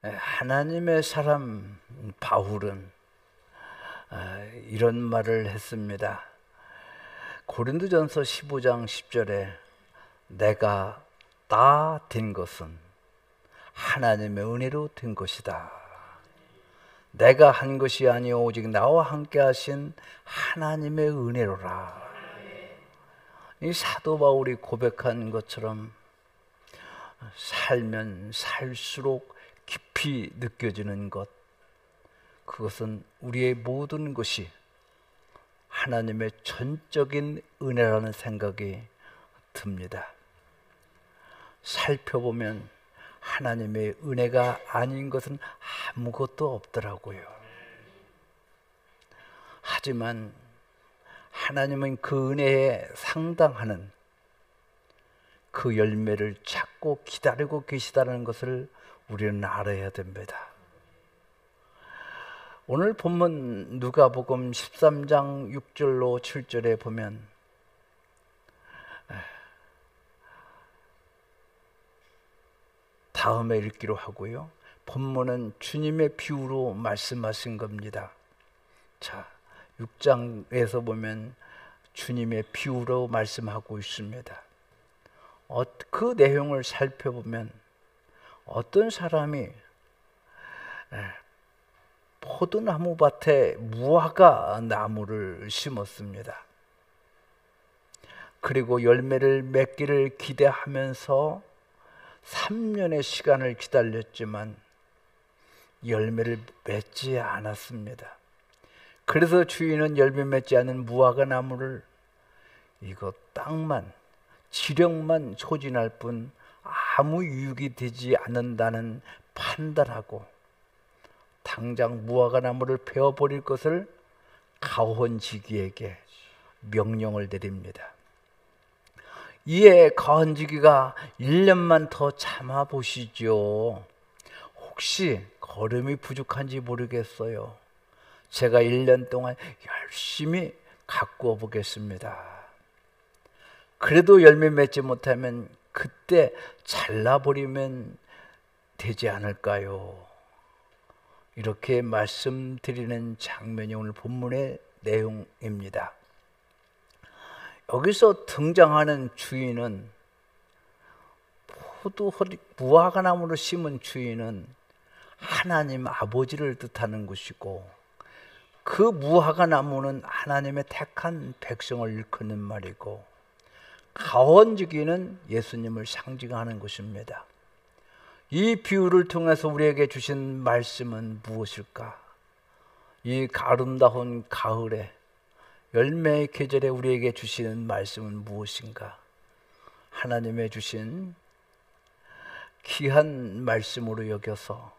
하나님의 사람 바울은 이런 말을 했습니다. 고린도전서 15장 10절에 내가 다 된 것은 하나님의 은혜로 된 것이다. 내가 한 것이 아니오 오직 나와 함께 하신 하나님의 은혜로라. 이 사도 바울이 고백한 것처럼 살면 살수록 깊이 느껴지는 것, 그것은 우리의 모든 것이 하나님의 전적인 은혜라는 생각이 듭니다. 살펴보면 하나님의 은혜가 아닌 것은 아무것도 없더라고요. 하지만 하나님은 그 은혜에 상당하는 그 열매를 찾고 기다리고 계시다는 것을 우리는 알아야 됩니다. 오늘 본문 누가복음 13장 6절로 7절에 보면 다음에 읽기로 하고요. 본문은 주님의 비유로 말씀하신 겁니다. 자, 6장에서 보면 주님의 비유로 말씀하고 있습니다. 그 내용을 살펴보면 어떤 사람이 포도나무 밭에 무화과 나무를 심었습니다. 그리고 열매를 맺기를 기대하면서 3년의 시간을 기다렸지만 열매를 맺지 않았습니다. 그래서 주인은 열매 맺지 않은 무화과 나무를 이거 땅만 지력만 소진할 뿐 아무 유익이 되지 않는다는 판단하고 당장 무화과 나무를 베어버릴 것을 가혼지기에게 명령을 내립니다. 이에 가혼지기가 1년만 더 참아 보시죠. 혹시 거름이 부족한지 모르겠어요. 제가 1년 동안 열심히 가꾸어 보겠습니다. 그래도 열매 맺지 못하면 그때 잘라버리면 되지 않을까요? 이렇게 말씀드리는 장면이 오늘 본문의 내용입니다. 여기서 등장하는 주인은 무화과 나무를 심은 주인은 하나님 아버지를 뜻하는 것이고, 그 무화과 나무는 하나님의 택한 백성을 일컫는 말이고, 가원지기는 예수님을 상징하는 것입니다. 이 비유를 통해서 우리에게 주신 말씀은 무엇일까? 이 아름다운 가을에 열매의 계절에 우리에게 주시는 말씀은 무엇인가? 하나님의 주신 귀한 말씀으로 여겨서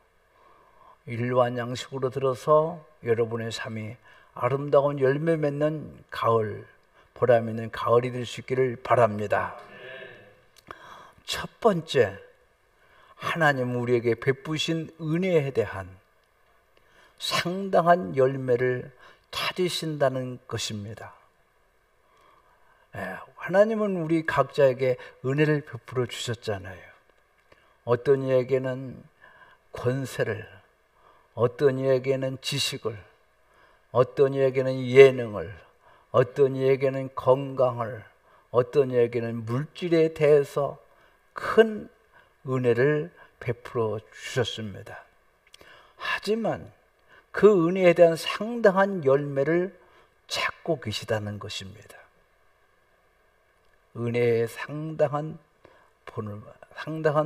일반 양식으로 들어서 여러분의 삶이 아름다운 열매 맺는 가을, 보람 있는 가을이 될 수 있기를 바랍니다. 첫 번째, 하나님 우리에게 베푸신 은혜에 대한 상당한 열매를 찾으신다는 것입니다. 하나님은 우리 각자에게 은혜를 베풀어 주셨잖아요. 어떤 이에게는 권세를, 어떤 이에게는 지식을, 어떤 이에게는 예능을, 어떤 이에게는 건강을, 어떤 이에게는 물질에 대해서 큰 은혜를 베풀어 주셨습니다. 하지만 그 은혜에 대한 상당한 열매를 찾고 계시다는 것입니다. 은혜의 상당한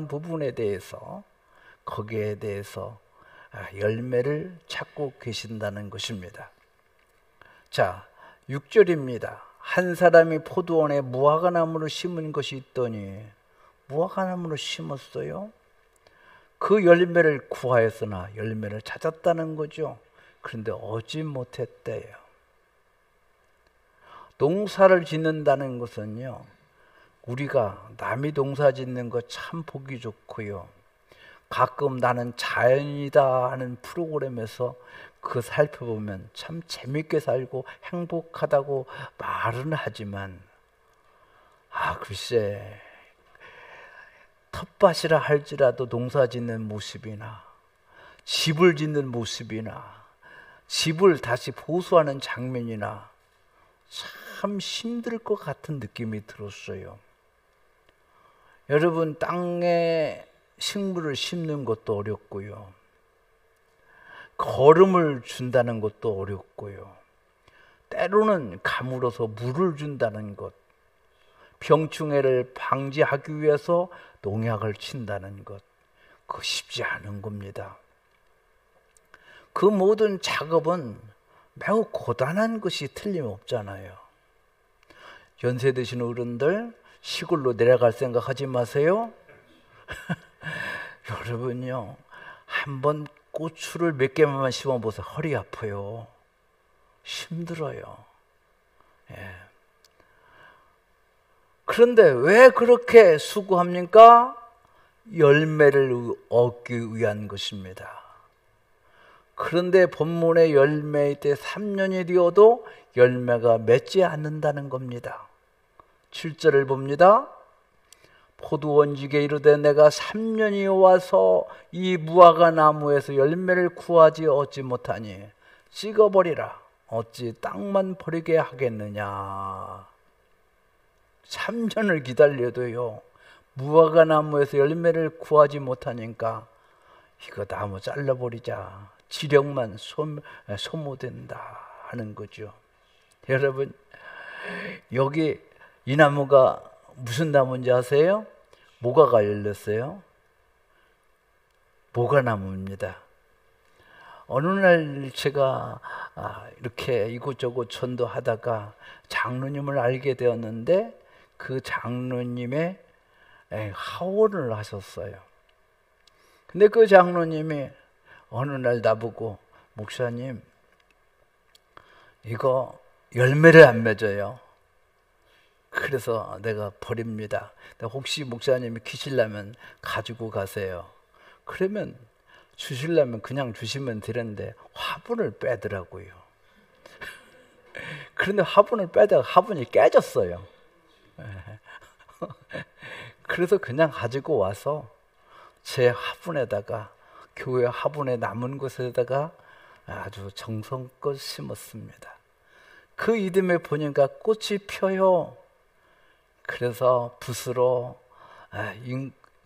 부분에 대해서, 거기에 대해서 열매를 찾고 계신다는 것입니다. 자, 6절입니다. 한 사람이 포도원에 무화과 나무를 심은 것이 있더니, 무화과 나무를 심었어요. 그 열매를 구하였으나 열매를 찾았다는 거죠. 그런데 얻지 못했대요. 농사를 짓는다는 것은요, 우리가 남이 농사 짓는 거 참 보기 좋고요, 가끔 나는 자연이다 하는 프로그램에서 그거 살펴보면 참 재밌게 살고 행복하다고 말은 하지만, 글쎄, 텃밭이라 할지라도 농사 짓는 모습이나 집을 짓는 모습이나 집을 다시 보수하는 장면이나 참 힘들 것 같은 느낌이 들었어요. 여러분, 땅에 식물을 심는 것도 어렵고요. 거름을 준다는 것도 어렵고요. 때로는 가물어서 물을 준다는 것, 병충해를 방지하기 위해서 농약을 친다는 것, 그거 쉽지 않은 겁니다. 그 모든 작업은 매우 고단한 것이 틀림없잖아요. 연세 드신 어른들 시골로 내려갈 생각하지 마세요. 여러분요, 한번 고추를 몇 개만 심어보세요. 허리 아파요. 힘들어요. 예. 그런데 왜 그렇게 수고합니까? 열매를 얻기 위한 것입니다. 그런데 본문의 열매일 때 3년이 되어도 열매가 맺지 않는다는 겁니다. 7절을 봅니다. 포도원직에 이르되 내가 3년이 와서 이 무화과 나무에서 열매를 구하지 얻지 못하니 찍어버리라. 어찌 땅만 버리게 하겠느냐. 3년을 기다려도요, 무화과 나무에서 열매를 구하지 못하니까 이거 나무 잘라버리자. 지력만 소모된다 하는 거죠. 여러분, 여기 이 나무가 무슨 나무인지 아세요? 모과가 열렸어요. 모과나무입니다. 어느 날 제가 이렇게 이곳저곳 전도하다가 장로님을 알게 되었는데, 그 장로님의 하원을 하셨어요. 근데 그 장로님이 어느 날 나보고, 목사님, 이거 열매를 안 맺어요. 그래서 내가 버립니다. 혹시 목사님이 키실라면 가지고 가세요. 그러면 주실라면 그냥 주시면 되는데 화분을 빼더라고요. 그런데 화분을 빼다가 화분이 깨졌어요. 그래서 그냥 가지고 와서 제 화분에다가, 교회 화분에 남은 곳에다가 아주 정성껏 심었습니다. 그 이듬해 보니까 꽃이 펴요. 그래서 붓으로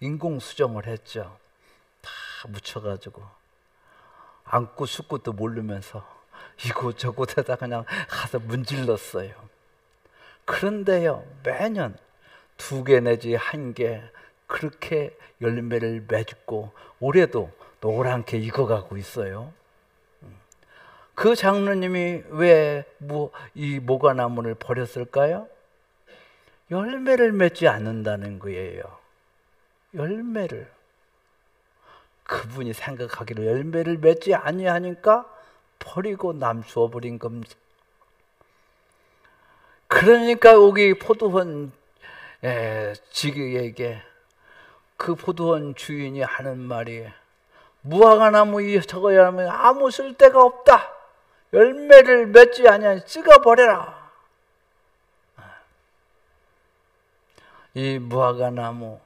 인공수정을 했죠. 다 묻혀가지고 앉고 숙고도 모르면서 이곳저곳에다 그냥 가서 문질렀어요. 그런데요, 매년 2개 내지 1개 그렇게 열매를 맺고 올해도 노랗게 익어가고 있어요. 그 장로님이 왜 이 모과나무를 버렸을까요? 열매를 맺지 않는다는 거예요. 열매를. 그분이 생각하기를 열매를 맺지 아니하니까 버리고 남주어 버린 겁니다. 그러니까 여기 포도원 지기에게 그 포도원 주인이 하는 말이, 무화과 나무 저거야 하면 아무 쓸데가 없다. 열매를 맺지 아니하니 찍어버려라. 이 무화과 나무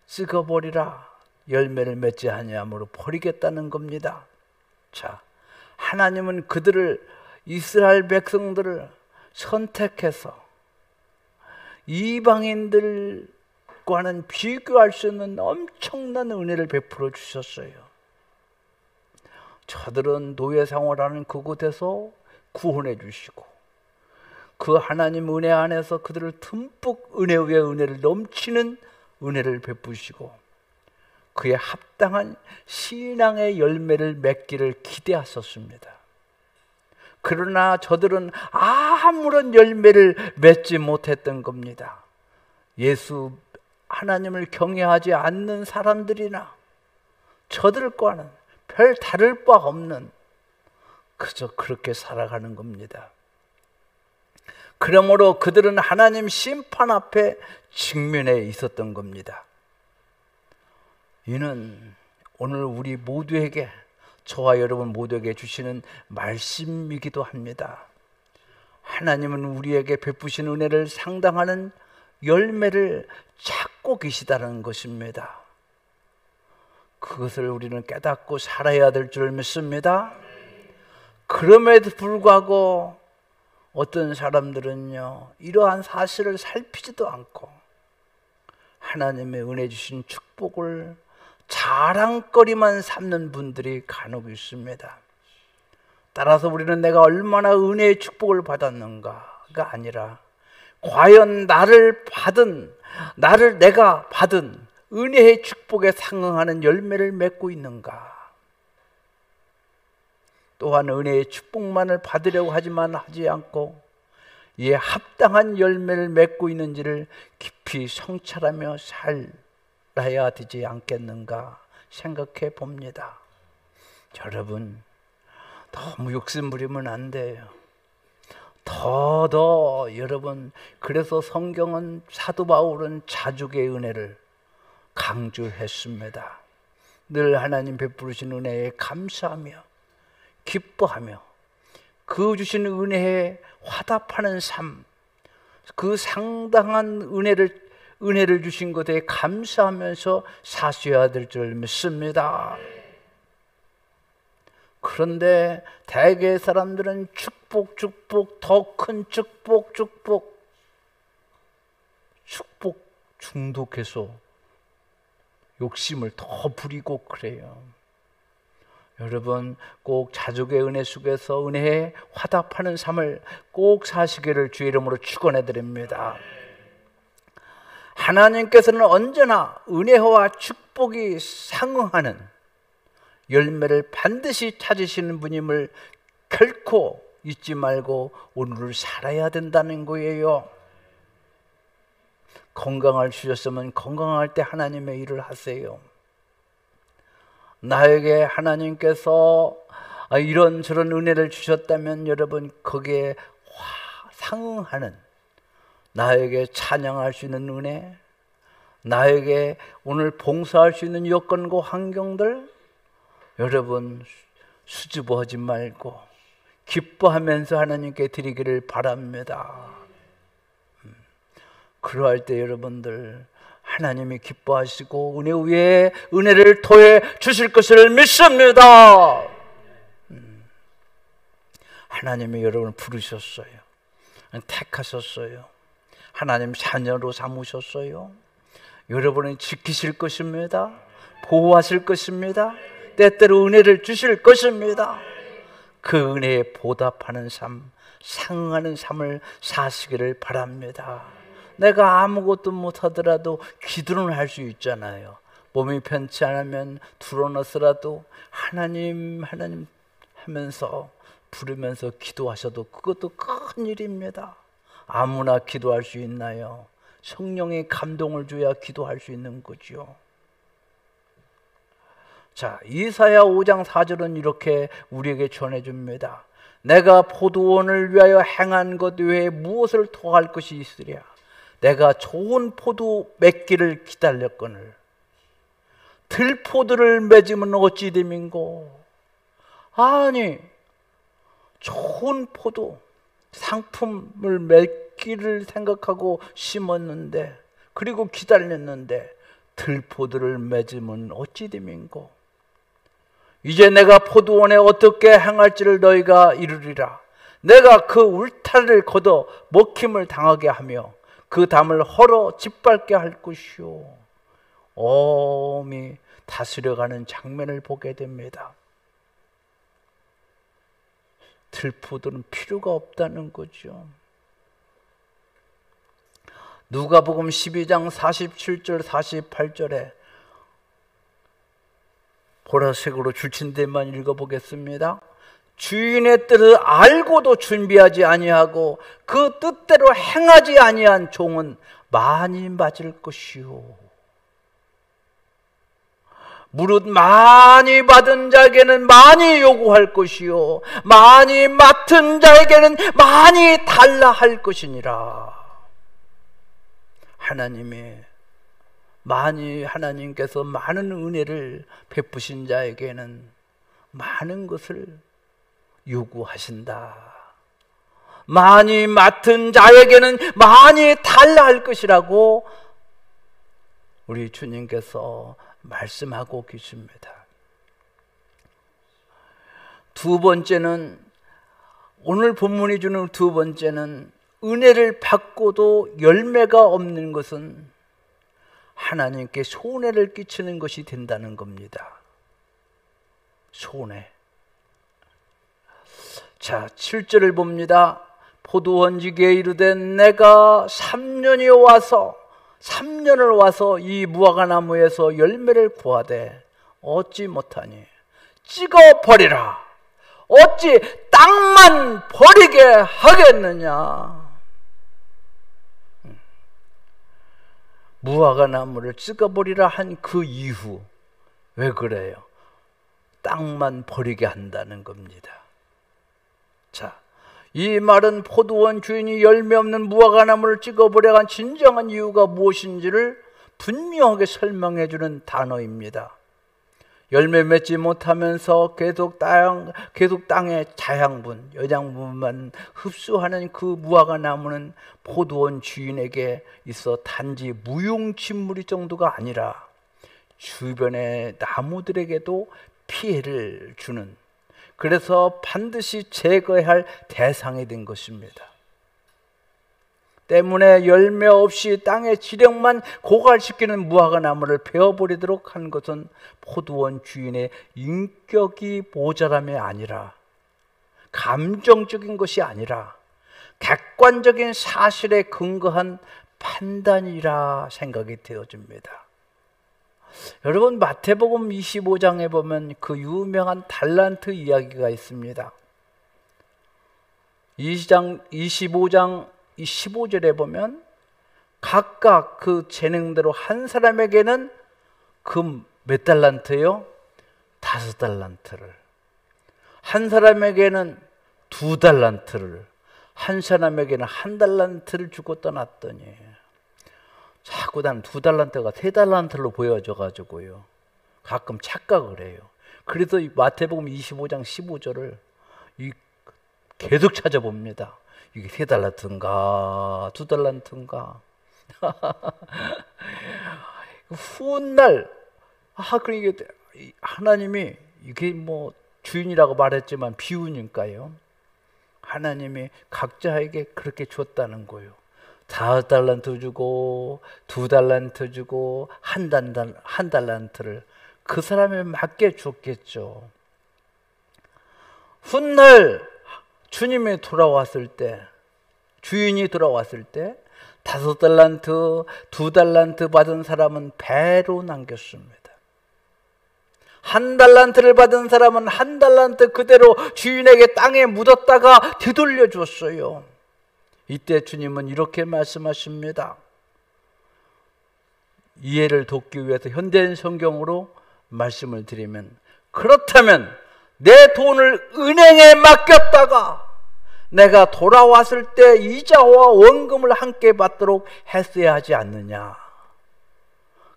찍어버리라. 열매를 맺지 아니하므로 버리겠다는 겁니다. 자, 하나님은 그들을, 이스라엘 백성들을 선택해서 이방인들과는 비교할 수 없는 엄청난 은혜를 베풀어 주셨어요. 저들은 노예 생활하는 그곳에서 구원해 주시고, 그 하나님 은혜 안에서 그들을 듬뿍 은혜 위에 은혜를 넘치는 은혜를 베푸시고, 그에 합당한 신앙의 열매를 맺기를 기대하셨습니다. 그러나 저들은 아무런 열매를 맺지 못했던 겁니다. 예수 하나님을 경외하지 않는 사람들이나 저들과는 별 다를 바 없는, 그저 그렇게 살아가는 겁니다. 그러므로 그들은 하나님 심판 앞에 직면해 있었던 겁니다. 이는 오늘 우리 모두에게, 저와 여러분 모두에게 주시는 말씀이기도 합니다. 하나님은 우리에게 베푸신 은혜를 상당하는 열매를 찾고 계시다는 것입니다. 그것을 우리는 깨닫고 살아야 될 줄 믿습니다. 그럼에도 불구하고 어떤 사람들은요, 이러한 사실을 살피지도 않고 하나님의 은혜 주신 축복을 자랑거리만 삼는 분들이 간혹 있습니다. 따라서 우리는 내가 얼마나 은혜의 축복을 받았는가가 아니라 과연 내가 받은 은혜의 축복에 상응하는 열매를 맺고 있는가? 또한 은혜의 축복만을 받으려고 하지 않고 이에 합당한 열매를 맺고 있는지를 깊이 성찰하며 살아야 되지 않겠는가 생각해 봅니다. 여러분, 너무 욕심 부리면 안 돼요. 여러분, 그래서 성경은 사도 바울은 자족의 은혜를 강조했습니다. 늘 하나님 베푸신 은혜에 감사하며 기뻐하며 그 주신 은혜에 화답하는 삶, 그 상당한 은혜를 주신 것에 감사하면서 사셔야 될 줄 믿습니다. 그런데 대개 사람들은 축복, 더 큰 축복 중독해서 욕심을 더 부리고 그래요. 여러분, 꼭 자족의 은혜 속에서 은혜에 화답하는 삶을 꼭 사시기를 주의 이름으로 축원해 드립니다. 하나님께서는 언제나 은혜와 축복이 상응하는 열매를 반드시 찾으시는 분임을 결코 잊지 말고 오늘을 살아야 된다는 거예요. 건강을 주셨으면 건강할 때 하나님의 일을 하세요. 나에게 하나님께서 이런저런 은혜를 주셨다면 여러분, 거기에 상응하는 나에게 찬양할 수 있는 은혜, 나에게 오늘 봉사할 수 있는 여건과 환경들, 여러분 수줍어하지 말고 기뻐하면서 하나님께 드리기를 바랍니다. 그러할 때 여러분들 하나님이 기뻐하시고 은혜 위에 은혜를 더해 주실 것을 믿습니다. 하나님이 여러분을 부르셨어요. 택하셨어요. 하나님 자녀로 삼으셨어요. 여러분을 지키실 것입니다. 보호하실 것입니다. 때때로 은혜를 주실 것입니다. 그 은혜에 보답하는 삶, 상응하는 삶을 사시기를 바랍니다. 내가 아무것도 못하더라도 기도는 할 수 있잖아요. 몸이 편치 않으면 두려워서라도 하나님 하면서 부르면서 기도하셔도 그것도 큰 일입니다. 아무나 기도할 수 있나요? 성령의 감동을 줘야 기도할 수 있는 거죠. 자, 이사야 5장 4절은 이렇게 우리에게 전해줍니다. 내가 포도원을 위하여 행한 것 외에 무엇을 더할 것이 있으랴. 내가 좋은 포도 맺기를 기다렸거늘 들포도를 맺으면 어찌 됨인고. 아니, 좋은 포도 상품을 맺기를 생각하고 심었는데, 그리고 기다렸는데 들포도를 맺으면 어찌 됨인고. 이제 내가 포도원에 어떻게 행할지를 너희가 이루리라. 내가 그 울타리를 걷어 먹힘을 당하게 하며 그 담을 헐어 짓밟게 할 것이요. 엄히 다스려가는 장면을 보게 됩니다. 들포도는 필요가 없다는 거죠. 누가복음 12장 47절 48절에 보라색으로 줄친 데만 읽어보겠습니다. 주인의 뜻을 알고도 준비하지 아니하고 그 뜻대로 행하지 아니한 종은 많이 맞을 것이요. 무릇 많이 받은 자에게는 많이 요구할 것이요 많이 맡은 자에게는 많이 달라 할 것이니라. 하나님께서 많은 은혜를 베푸신 자에게는 많은 것을 요구하신다. 많이 맡은 자에게는 많이 달라 할 것이라고 우리 주님께서 말씀하고 계십니다. 두 번째는, 오늘 본문이 주는 두 번째는, 은혜를 받고도 열매가 없는 것은 하나님께 손해를 끼치는 것이 된다는 겁니다. 손해. 자, 7절을 봅니다. 포도원지기에 이르되 내가 3년을 와서 이 무화과나무에서 열매를 구하되 얻지 못하니 찍어버리라. 어찌 땅만 버리게 하겠느냐. 무화과나무를 찍어버리라 한 그 이후 왜 그래요? 땅만 버리게 한다는 겁니다. 자, 이 말은 포도원 주인이 열매 없는 무화과나무를 찍어버려 간 진정한 이유가 무엇인지를 분명하게 설명해 주는 단어입니다. 열매 맺지 못하면서 계속 땅의 자양분, 영양분만 흡수하는 그 무화과나무는 포도원 주인에게 있어 단지 무용지물이 정도가 아니라 주변의 나무들에게도 피해를 주는, 그래서 반드시 제거해야 할 대상이 된 것입니다. 때문에 열매 없이 땅의 지력만 고갈시키는 무화과나무를 베어버리도록 한 것은 포도원 주인의 인격이 모자람이 아니라, 감정적인 것이 아니라 객관적인 사실에 근거한 판단이라 생각이 되어집니다. 여러분, 마태복음 25장에 보면 그 유명한 달란트 이야기가 있습니다. 25장 15절에 보면 각각 그 재능대로 한 사람에게는 금 몇 달란트요? 5달란트를, 한 사람에게는 2달란트를, 한 사람에게는 1달란트를 주고 떠났더니 자꾸 난 2달란트가 3달란트로 보여져 가지고요, 가끔 착각을 해요. 그래서 이 마태복음 25장 15절을 계속 찾아봅니다. 이게 3달란트인가 2달란트인가. 훗날 그러니까 하나님이, 이게 뭐 주인이라고 말했지만 비유니까요, 하나님이 각자에게 그렇게 줬다는 거예요. 5달란트 주고 2달란트 주고 한 달란트를 그 사람에 맞게 줬겠죠. 훗날 주님이 돌아왔을 때, 주인이 돌아왔을 때 5달란트, 2달란트 받은 사람은 배로 남겼습니다. 1달란트를 받은 사람은 1달란트 그대로 주인에게 땅에 묻었다가 되돌려 줬어요. 이때 주님은 이렇게 말씀하십니다. 이해를 돕기 위해서 현대인 성경으로 말씀을 드리면, 그렇다면 내 돈을 은행에 맡겼다가 내가 돌아왔을 때 이자와 원금을 함께 받도록 했어야 하지 않느냐.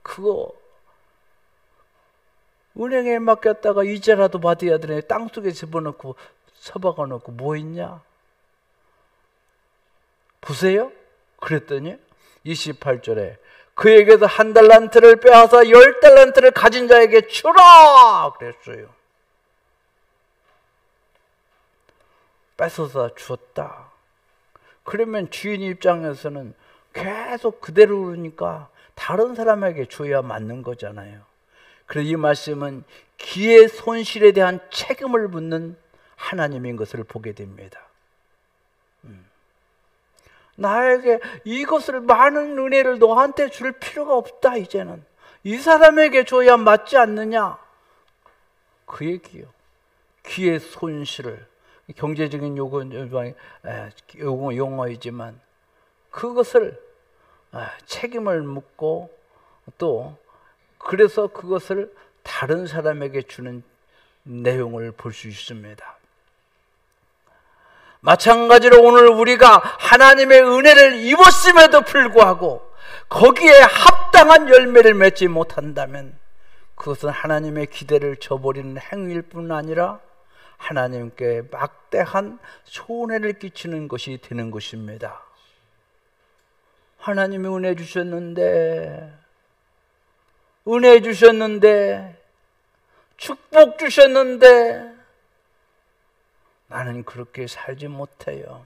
그거 은행에 맡겼다가 이자라도 받아야 되네. 땅속에 집어넣고 처박아 놓고 뭐 있냐. 보세요. 그랬더니 28절에 그에게서 1달란트를 빼앗아 10달란트를 가진 자에게 주라 그랬어요. 뺏어서 줬다. 그러면 주인 입장에서는 계속 그대로 그러니까 다른 사람에게 줘야 맞는 거잖아요. 그래서 이 말씀은 기의 손실에 대한 책임을 묻는 하나님인 것을 보게 됩니다. 나에게 이것을, 많은 은혜를 너한테 줄 필요가 없다. 이제는 이 사람에게 줘야 맞지 않느냐. 그 얘기요. 기의 손실을, 경제적인 용어이지만 그것을 책임을 묻고, 또 그래서 그것을 다른 사람에게 주는 내용을 볼 수 있습니다. 마찬가지로 오늘 우리가 하나님의 은혜를 입었음에도 불구하고 거기에 합당한 열매를 맺지 못한다면 그것은 하나님의 기대를 저버리는 행위일 뿐 아니라 하나님께 막대한 손해를 끼치는 것이 되는 것입니다. 하나님이 은혜 주셨는데 은혜 주셨는데, 축복 주셨는데 나는 그렇게 살지 못해요.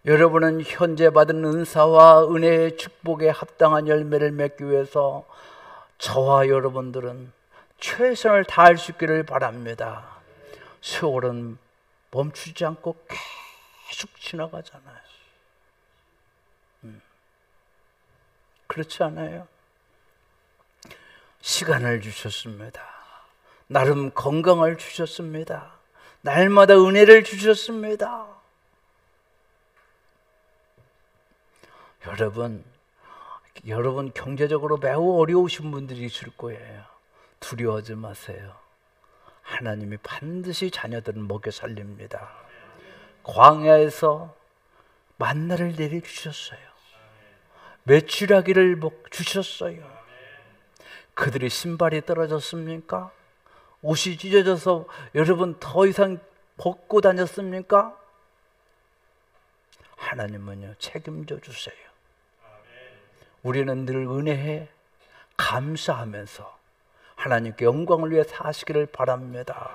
여러분은 현재 받은 은사와 은혜의 축복에 합당한 열매를 맺기 위해서 저와 여러분들은 최선을 다할 수 있기를 바랍니다. 세월은 멈추지 않고 계속 지나가잖아요. 그렇지 않아요? 시간을 주셨습니다. 나름 건강을 주셨습니다. 날마다 은혜를 주셨습니다. 여러분 경제적으로 매우 어려우신 분들이 있을 거예요. 두려워하지 마세요. 하나님이 반드시 자녀들은 먹여 살립니다. 광야에서 만나를 내려주셨어요. 메추라기를 주셨어요. 그들의 신발이 떨어졌습니까? 옷이 찢어져서 여러분 더 이상 벗고 다녔습니까? 하나님은요, 책임져 주세요. 우리는 늘 은혜에 감사하면서 하나님께 영광을 위해 사시기를 바랍니다.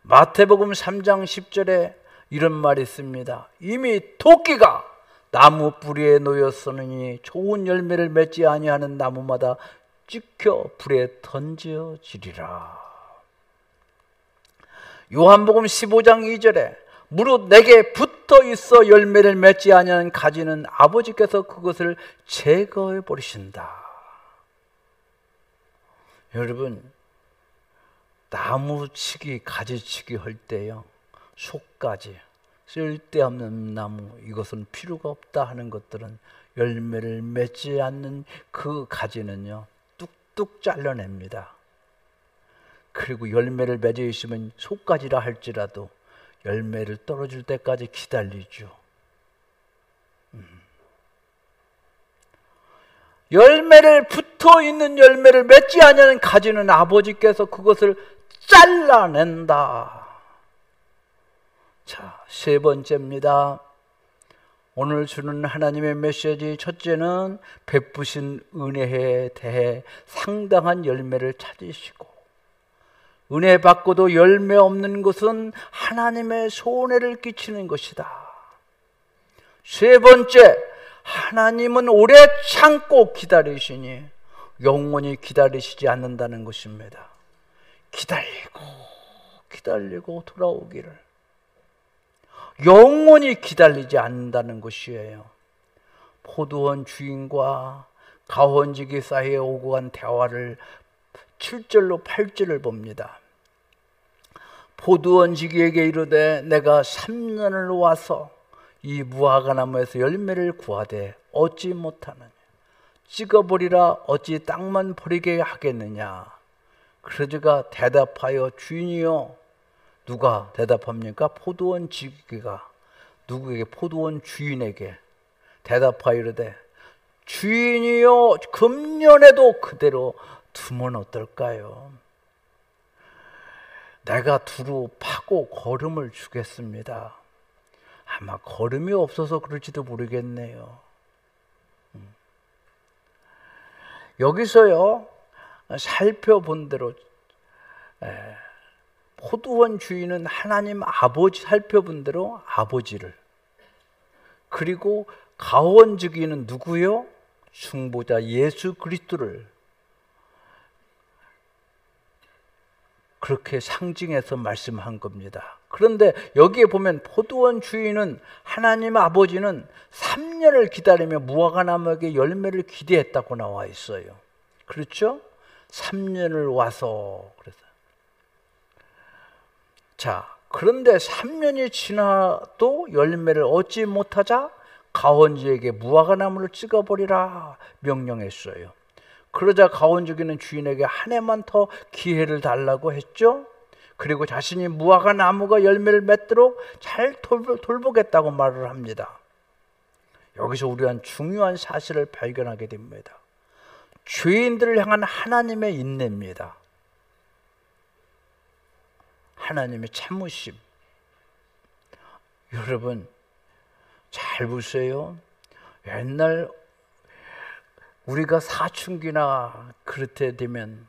마태복음 3장 10절에 이런 말이 있습니다. 이미 토끼가 나무 뿌리에 놓였으니 좋은 열매를 맺지 아니하는 나무마다 찍혀 불에 던져지리라. 요한복음 15장 2절에 무릇 내게 붙어 있어 열매를 맺지 아니하는 가지는 아버지께서 그것을 제거해 버리신다. 여러분, 나무치기, 가지치기 할 때요, 속가지, 쓸데없는 나무, 이것은 필요가 없다 하는 것들은 열매를 맺지 않는 그 가지는요, 뚝뚝 잘라냅니다. 그리고 열매를 맺어 있으면 속가지라 할지라도 열매를 떨어질 때까지 기다리죠. 열매를 붙어 있는 열매를 맺지 않는 가지는 아버지께서 그것을 잘라낸다. 자, 세 번째입니다. 오늘 주는 하나님의 메시지, 첫째는 베푸신 은혜에 대해 상당한 열매를 찾으시고, 은혜 받고도 열매 없는 것은 하나님의 손해를 끼치는 것이다. 세 번째, 하나님은 오래 참고 기다리시니 영원히 기다리시지 않는다는 것입니다. 기다리고 돌아오기를 영원히 기다리지 않는다는 것이에요. 포도원 주인과 가원지기 사이에 오고 간 대화를 7절로 8절을 봅니다. 포도원 지기에게 이르되 내가 3년을 와서 이 무화과나무에서 열매를 구하되 얻지 못하느냐, 찍어버리라 어찌 땅만 버리게 하겠느냐. 그러자가 대답하여 주인이여. 누가 대답합니까? 포도원 지기가 누구에게? 포도원 주인에게 대답하여 이르되 주인이여, 금년에도 그대로 두면 어떨까요? 내가 두루 파고 거름을 주겠습니다. 아마 거름이 없어서 그럴지도 모르겠네요. 여기서요, 살펴본 대로 포도원 주인은 하나님 아버지, 살펴본 대로 아버지를, 그리고 가원지기는 누구요? 중보자 예수 그리스도를 그렇게 상징해서 말씀한 겁니다. 그런데 여기에 보면 포도원 주인은, 하나님 아버지는 3년을 기다리며 무화과나무에게 열매를 기대했다고 나와 있어요. 그렇죠? 3년을 와서. 그래서 자, 그런데 3년이 지나도 열매를 얻지 못하자 가원지에게 무화과나무를 찍어버리라 명령했어요. 그러자 가원주기는 주인에게 한 해만 더 기회를 달라고 했죠. 그리고 자신이 무화과나무가 열매를 맺도록 잘 돌보겠다고 말을 합니다. 여기서 우리는 중요한 사실을 발견하게 됩니다. 죄인들을 향한 하나님의 인내입니다. 하나님의 참으심. 여러분, 잘 보세요. 옛날 우리가 사춘기나 그럴 때 되면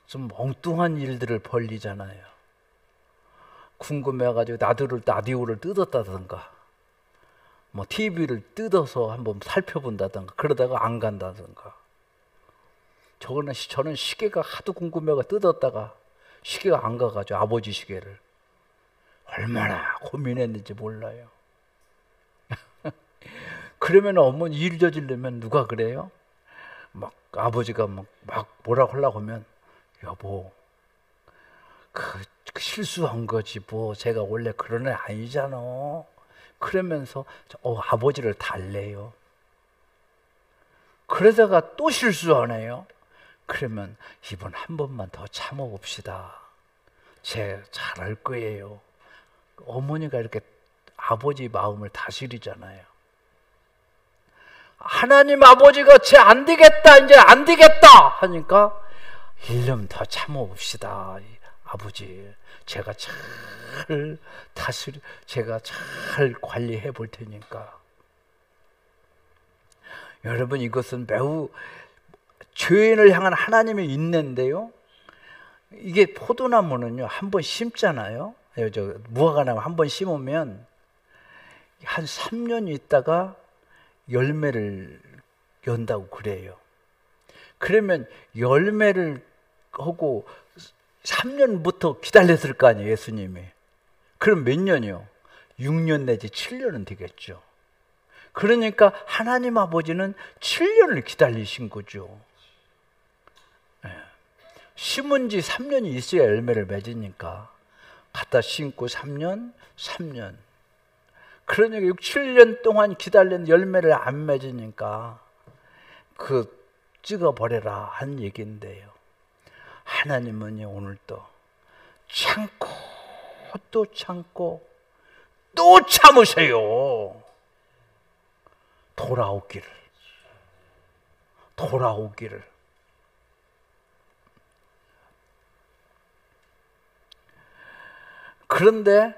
좀 엉뚱한 일들을 벌리잖아요. 궁금해가지고 라디오를 뜯었다든가, 뭐 TV를 뜯어서 한번 살펴본다든가, 그러다가 안 간다든가. 저는 시계가 하도 궁금해가 뜯었다가 시계가 안 가가지고 아버지 시계를 얼마나 고민했는지 몰라요. 그러면 어머니 일 저지르면 누가 그래요? 막 아버지가 막 뭐라고 하려고 하면, 여보, 그 실수한 거지 뭐, 제가 원래 그런 애 아니잖아. 그러면서 아버지를 달래요. 그러다가 또 실수하네요. 그러면 이번 한 번만 더 참아봅시다. 제 잘할 거예요. 어머니가 이렇게 아버지 마음을 다스리잖아요. 하나님 아버지가 쟤 안 되겠다, 이제 안 되겠다 하니까 1년 더 참아봅시다. 아버지, 제가 잘 제가 잘 관리해 볼 테니까. 여러분, 이것은 매우 죄인을 향한 하나님의 인내인데요. 이게 포도나무는요, 한 번 심잖아요. 무화과나무 한 번 심으면 한 3년 있다가 열매를 연다고 그래요. 그러면 열매를 하고 3년부터 기다렸을 거 아니에요, 예수님이. 그럼 몇 년이요? 6년 내지 7년은 되겠죠. 그러니까 하나님 아버지는 7년을 기다리신 거죠. 심은 지 3년이 있어야 열매를 맺으니까 갖다 심고 3년. 그러니까 6, 7년 동안 기다린 열매를 안 맺으니까 찍어버려라 한 얘기인데요. 하나님은요, 오늘도 참고 또 참고 또 참으세요. 돌아오기를. 그런데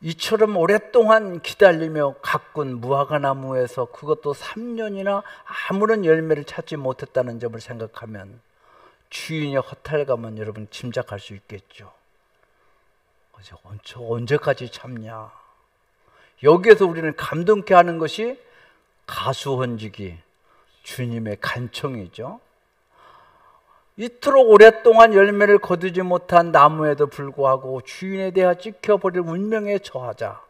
이처럼 오랫동안 기다리며 가꾼 무화과나무에서 그것도 3년이나 아무런 열매를 찾지 못했다는 점을 생각하면 주인의 허탈감은 여러분 짐작할 수 있겠죠. 언제까지 참냐. 여기에서 우리는 감동케 하는 것이 가수헌지기, 주님의 간청이죠. 이토록 오랫동안 열매를 거두지 못한 나무에도 불구하고 주인에 대하 찍혀버릴 운명에 처하자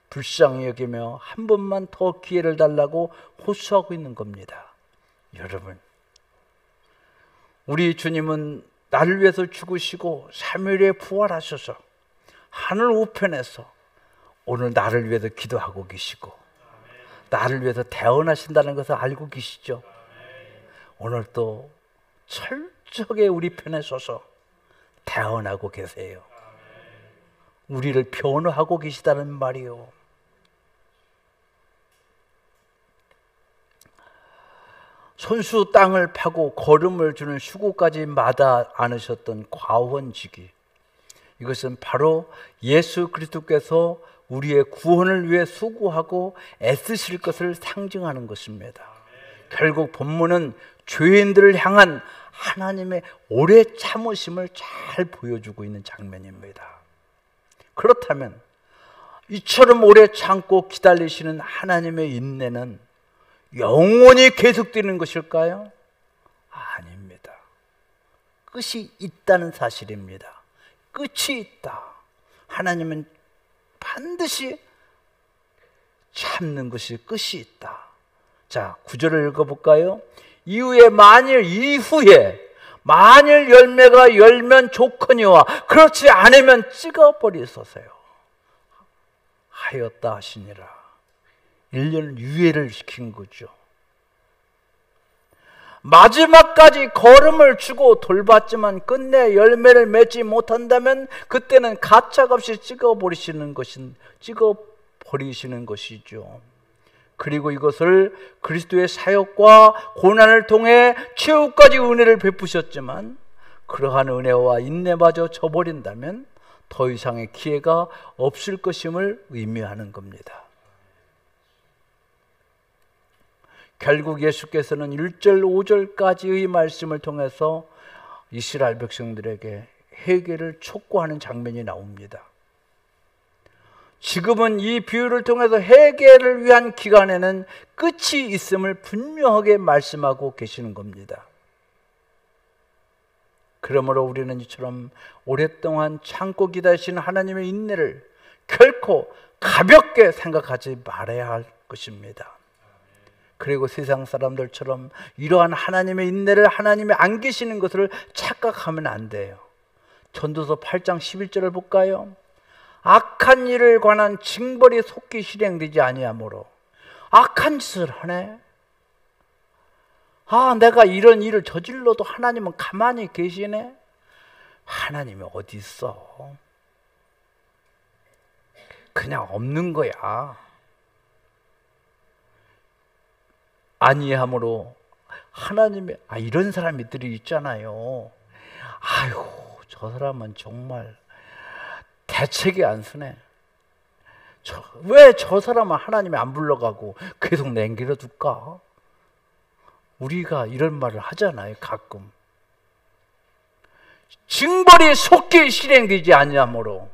불쌍히 여기며 한 번만 더 기회를 달라고 호소하고 있는 겁니다. 여러분, 우리 주님은 나를 위해서 죽으시고 3일에 부활하셔서 하늘 우편에서 오늘 나를 위해서 기도하고 계시고 나를 위해서 대언하신다는 것을 알고 계시죠? 오늘 또 철저하게 우리 편에 서서 대언하고 계세요. 우리를 변호하고 계시다는 말이요. 손수 땅을 파고 거름을 주는 휴고까지 마다 않으셨던 과원지기, 이것은 바로 예수 그리스도께서 우리의 구원을 위해 수고하고 애쓰실 것을 상징하는 것입니다. 결국 본문은 죄인들을 향한 하나님의 오래 참으심을 잘 보여주고 있는 장면입니다. 그렇다면 이처럼 오래 참고 기다리시는 하나님의 인내는 영원히 계속되는 것일까요? 아닙니다. 끝이 있다는 사실입니다. 끝이 있다. 하나님은 반드시 참는 것이 끝이 있다. 자, 9절을 읽어볼까요? 이후에 만일 열매가 열면 좋거니와 그렇지 않으면 찍어버리소서요 하였다 하시니라. 1년 유예를 시킨 거죠. 마지막까지 거름을 주고 돌봤지만 끝내 열매를 맺지 못한다면 그때는 가차없이 찍어버리시는 것이죠. 그리고 이것을 그리스도의 사역과 고난을 통해 최후까지 은혜를 베푸셨지만 그러한 은혜와 인내마저 저버린다면 더 이상의 기회가 없을 것임을 의미하는 겁니다. 결국 예수께서는 1절 5절까지의 말씀을 통해서 이스라엘 백성들에게 회개를 촉구하는 장면이 나옵니다. 지금은 이 비유를 통해서 회개를 위한 기간에는 끝이 있음을 분명하게 말씀하고 계시는 겁니다. 그러므로 우리는 이처럼 오랫동안 참고 기다리시는 하나님의 인내를 결코 가볍게 생각하지 말아야 할 것입니다. 그리고 세상 사람들처럼 이러한 하나님의 인내를 하나님이 안 계시는 것을 착각하면 안 돼요. 전도서 8장 11절을 볼까요? 악한 일을 관한 징벌이 속히 실행되지 아니하므로 악한 짓을 하네. 내가 이런 일을 저질러도 하나님은 가만히 계시네. 하나님이 어디 있어? 그냥 없는 거야. 아니하므로 하나님의 이런 사람들이 있잖아요. 아이고, 저 사람은 정말 대책이 안 서네. 왜 저 사람은 하나님이 안 불러가고 계속 냉겨려 둘까? 우리가 이런 말을 하잖아요, 가끔. 징벌이 속히 실행되지 아니하므로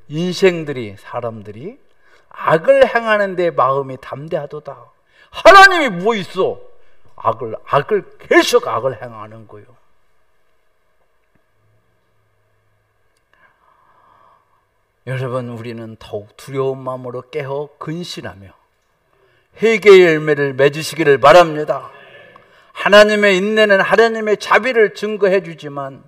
인생들이, 사람들이 악을 행하는 데 마음이 담대하도다. 하나님이 뭐 있어? 악을 계속 악을 행하는 거예요. 여러분, 우리는 더욱 두려운 마음으로 깨어 근신하며 회개의 열매를 맺으시기를 바랍니다. 하나님의 인내는 하나님의 자비를 증거해 주지만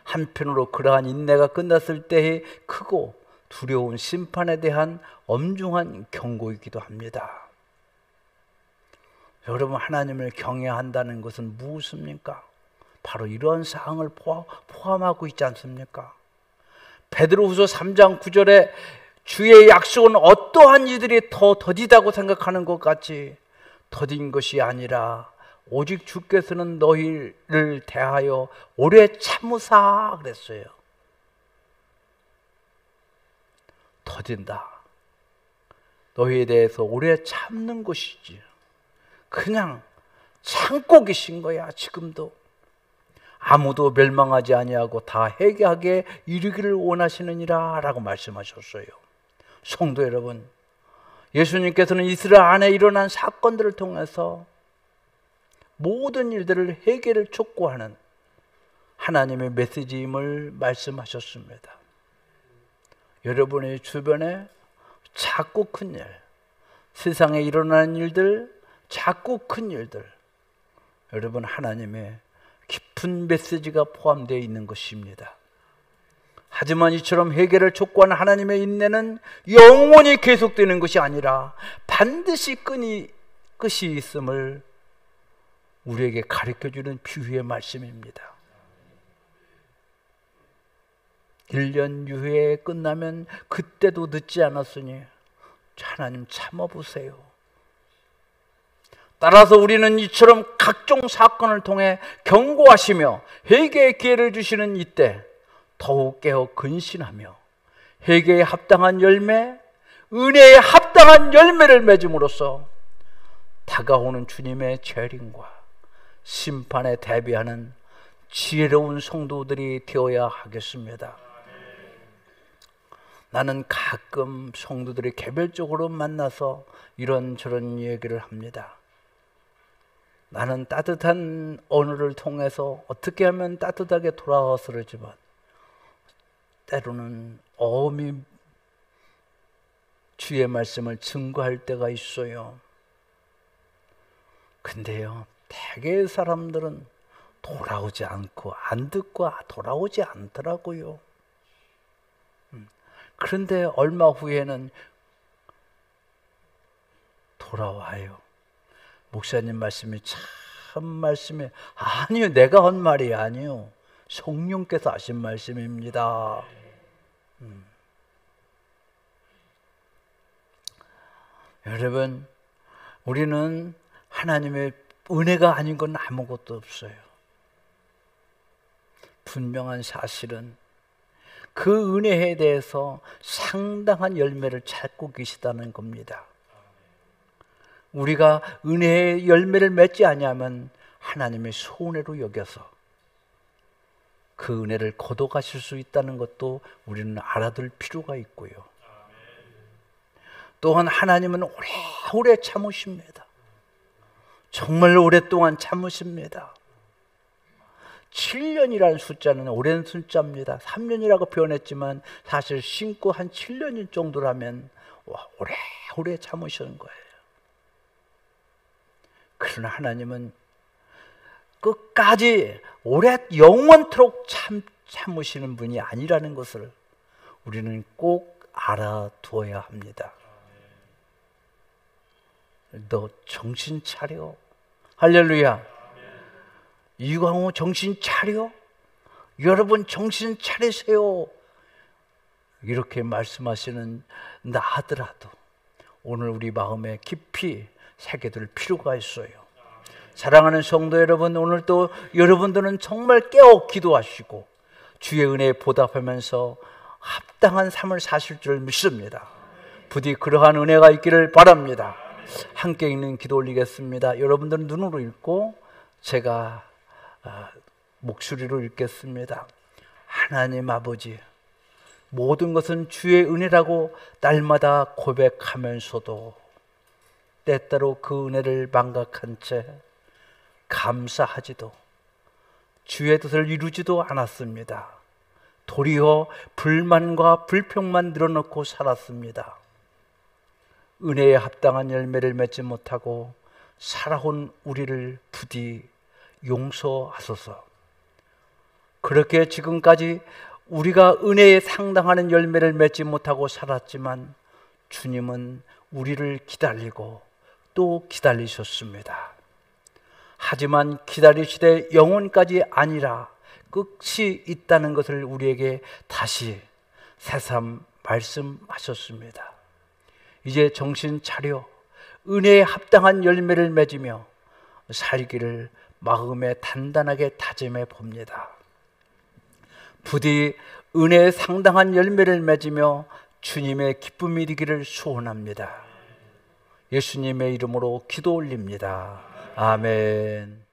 한편으로 그러한 인내가 끝났을 때의 크고 두려운 심판에 대한 엄중한 경고이기도 합니다. 여러분, 하나님을 경외한다는 것은 무엇입니까? 바로 이러한 사항을 포함하고 있지 않습니까? 베드로후서 3장 9절에 주의 약속은 어떠한 이들이 더 더디다고 생각하는 것 같이 더딘 것이 아니라 오직 주께서는 너희를 대하여 오래 참으사 그랬어요. 더딘다. 너희에 대해서 오래 참는 것이지. 그냥 참고 계신 거야. 지금도 아무도 멸망하지 아니하고 다 회개하게 이르기를 원하시느니라 라고 말씀하셨어요. 성도 여러분, 예수님께서는 이스라엘 안에 일어난 사건들을 통해서 모든 일들을 회개를 촉구하는 하나님의 메시지임을 말씀하셨습니다. 여러분의 주변에 작고 큰 일, 세상에 일어나는 일들, 작고 큰 일들, 여러분, 하나님의 깊은 메시지가 포함되어 있는 것입니다. 하지만 이처럼 회개를 촉구하는 하나님의 인내는 영원히 계속되는 것이 아니라 반드시 끝이 있음을 우리에게 가르쳐주는 비유의 말씀입니다. 1년 유예에 끝나면 그때도 늦지 않았으니 하나님 참아보세요. 따라서 우리는 이처럼 각종 사건을 통해 경고하시며 회개의 기회를 주시는 이때 더욱 깨어 근신하며 회개에 합당한 열매, 은혜에 합당한 열매를 맺음으로써 다가오는 주님의 재림과 심판에 대비하는 지혜로운 성도들이 되어야 하겠습니다. 나는 가끔 성도들이 개별적으로 만나서 이런저런 얘기를 합니다. 나는 따뜻한 언어를 통해서 어떻게 하면 따뜻하게 돌아와서 그러지만 때로는 엄히 주의 말씀을 증거할 때가 있어요. 근데요, 대개의 사람들은 돌아오지 않고 안 듣고 돌아오지 않더라고요. 그런데 얼마 후에는 돌아와요. 목사님 말씀이 참 말씀이 아니요, 내가 한 말이 아니요, 성령께서 하신 말씀입니다. 여러분, 우리는 하나님의 은혜가 아닌 건 아무것도 없어요. 분명한 사실은 그 은혜에 대해서 상당한 열매를 찾고 계시다는 겁니다. 우리가 은혜의 열매를 맺지 아니하면 하나님의 손해로 여겨서 그 은혜를 거둬가실 수 있다는 것도 우리는 알아둘 필요가 있고요. 또한 하나님은 오래오래 참으십니다. 정말 오랫동안 참으십니다. 7년이라는 숫자는 오랜 숫자입니다. 3년이라고 표현했지만 사실 신고 한 7년 정도라면 오래 참으시는 거예요. 그러나 하나님은 끝까지 영원토록 참으시는 분이 아니라는 것을 우리는 꼭 알아두어야 합니다. 너 정신 차려. 할렐루야. 이광호 정신 차려. 여러분 정신 차리세요. 이렇게 말씀하시는 나 하더라도 오늘 우리 마음에 깊이 새겨둘 필요가 있어요. 사랑하는 성도 여러분, 오늘 또 여러분들은 정말 깨어 기도하시고 주의 은혜에 보답하면서 합당한 삶을 사실 줄 믿습니다. 부디 그러한 은혜가 있기를 바랍니다. 함께 읽는 기도 올리겠습니다. 여러분들은 눈으로 읽고 제가 목소리로 읽겠습니다. 하나님 아버지, 모든 것은 주의 은혜라고 날마다 고백하면서도 때때로 그 은혜를 망각한 채 감사하지도 주의 뜻을 이루지도 않았습니다. 도리어 불만과 불평만 늘어놓고 살았습니다. 은혜에 합당한 열매를 맺지 못하고 살아온 우리를 부디 용서하소서. 그렇게 지금까지 우리가 은혜에 상당하는 열매를 맺지 못하고 살았지만 주님은 우리를 기다리고 또 기다리셨습니다. 하지만 기다리시되 영원까지 아니라 끝이 있다는 것을 우리에게 다시 새삼 말씀하셨습니다. 이제 정신 차려 은혜에 합당한 열매를 맺으며 살기를 마음에 단단하게 다짐해 봅니다. 부디 은혜에 상당한 열매를 맺으며 주님의 기쁨이 이르기를 소원합니다. 예수님의 이름으로 기도 올립니다. 아멘.